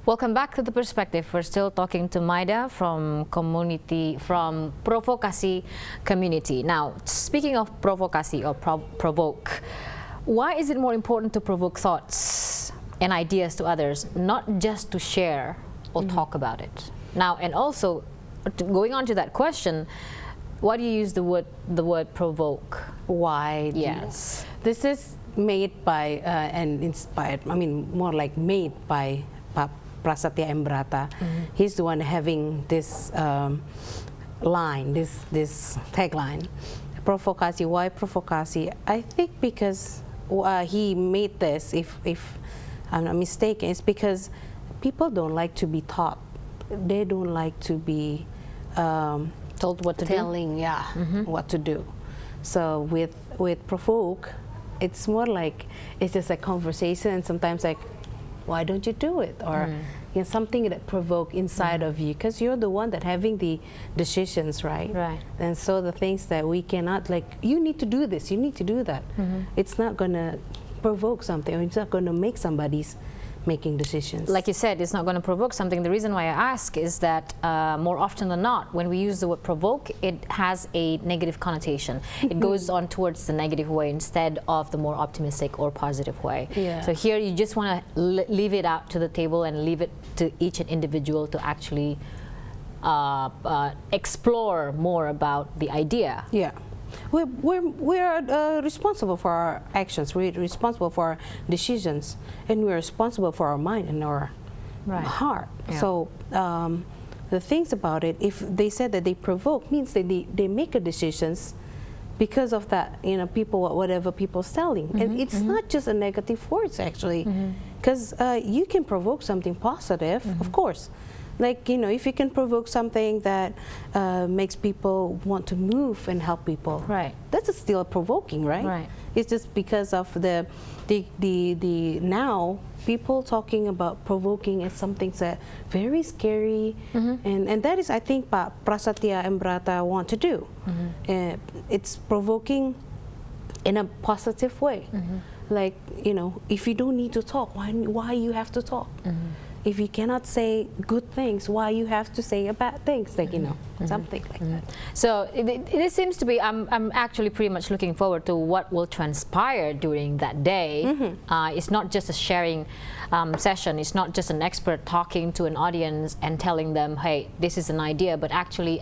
Welcome back to The Perspective. We're still talking to Maida from Provokasi Community. Now, speaking of provokasi or provoke, why is it more important to provoke thoughts and ideas to others, not just to share or talk about it? Now, and also, going on to that question, why do you use the word provoke? Why? Yes. This is made by and inspired, I mean, more like made by Prasetiani. He's the one having this line, this tagline. Provokasi. Why provokasi? I think because he made this, if I'm not mistaken, it's because people don't like to be taught. They don't like to be Told what to do? What to do. So with provoke, it's more like it's just a conversation, and sometimes like, why don't you do it? Or you know, something that provoke inside of you, because you're the one that having the decisions, right? Right. And so the things that we cannot, like, you need to do this, you need to do that. It's not gonna provoke something, or it's not gonna make somebody's making decisions. Like you said, it's not going to provoke something. The reason why I ask is that more often than not, when we use the word provoke, it has a negative connotation. It goes on towards the negative way instead of the more optimistic or positive way. Yeah. So here you just want to leave it out to the table and leave it to each individual to actually explore more about the idea. Yeah. We're responsible for our actions. We're responsible for our decisions, and we're responsible for our mind and our heart. Yeah. So the things about it, if they said that they provoke, means that they make a decisions because of that, you know, people, whatever people's telling. And it's not just a negative words, actually, because you can provoke something positive, of course. Like, you know, if you can provoke something that makes people want to move and help people, right? That's still provoking, right? Right. It's just because of the now people talking about provoking as something that very scary, and that is, I think, what Prasetiani want to do. It's provoking in a positive way. Like, you know, if you don't need to talk, why you have to talk? If you cannot say good things, why you have to say bad things? Like, you know, something like that. So it seems to be, I'm actually pretty much looking forward to what will transpire during that day. It's not just a sharing session. It's not just an expert talking to an audience and telling them, hey, this is an idea, but actually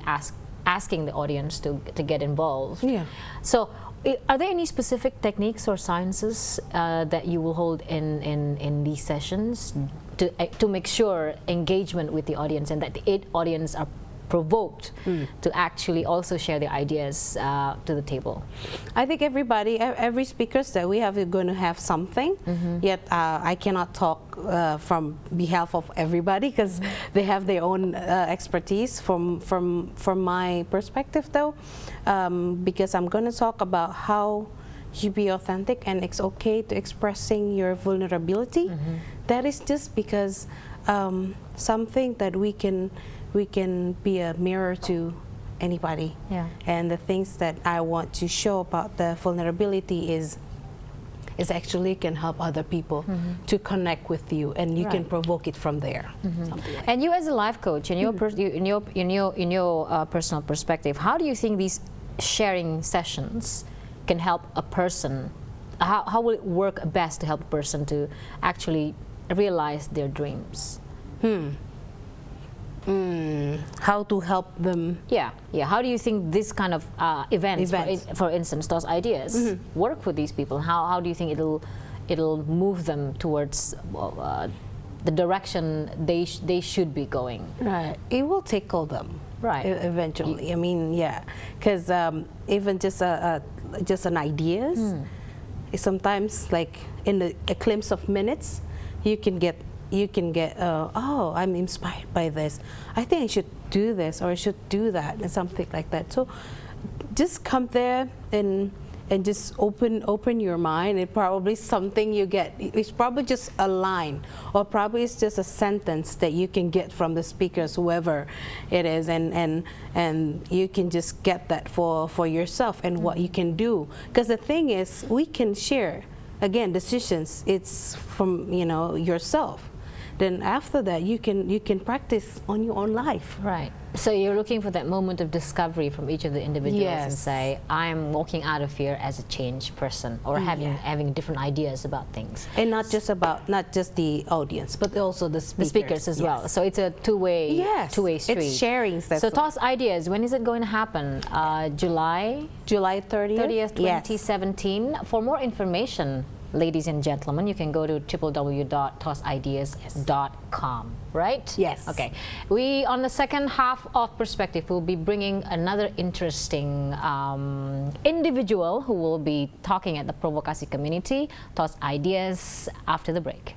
asking the audience to get involved. Yeah. So are there any specific techniques or sciences that you will hold in these sessions to make sure engagement with the audience, and that the audience are provoked to actually also share their ideas to the table? I think every speakers that we have is going to have something. Yet I cannot talk from behalf of everybody, because they have their own expertise. From my perspective, though, because I'm going to talk about how you be authentic, and it's okay to expressing your vulnerability. That is just because something that we can be a mirror to anybody. Yeah. And the things that I want to show about the vulnerability is actually can help other people to connect with you, and you can provoke it from there. Like. And you, as a life coach, in your personal perspective, how do you think these sharing sessions can help a person? How will it work best to help a person to actually realize their dreams? How to help them? Yeah. How do you think this kind of events. For instance, those ideas work with these people? How do you think it'll move them towards the direction they should be going? Right. It will tickle them. Right. Eventually. I mean, yeah. Because even just an ideas, sometimes, like in a glimpse of minutes, you can get oh, I'm inspired by this. I think I should do this, or I should do that, and something like that. So just come there and just open your mind. It probably something you get. It's probably just a line, or probably it's just a sentence that you can get from the speakers, whoever it is, and you can just get that for yourself and what you can do. Because the thing is, we can share again decisions. It's from yourself. then after that you can practice on your own life. Right. So you're looking for that moment of discovery from each of the individuals and Yes. say, I'm walking out of here as a changed person, or having different ideas about things. And not just the audience, but also the speakers. The speakers as well. So it's a two-way street. It's sharing. So Toss Ideas, when is it going to happen? July 30th, 2017. For more information, ladies and gentlemen, you can go to www.tossideas.com, right? Yes. Okay. We, on the second half of Perspective, will be bringing another interesting individual who will be talking at the Provokasi Community, Toss Ideas, after the break.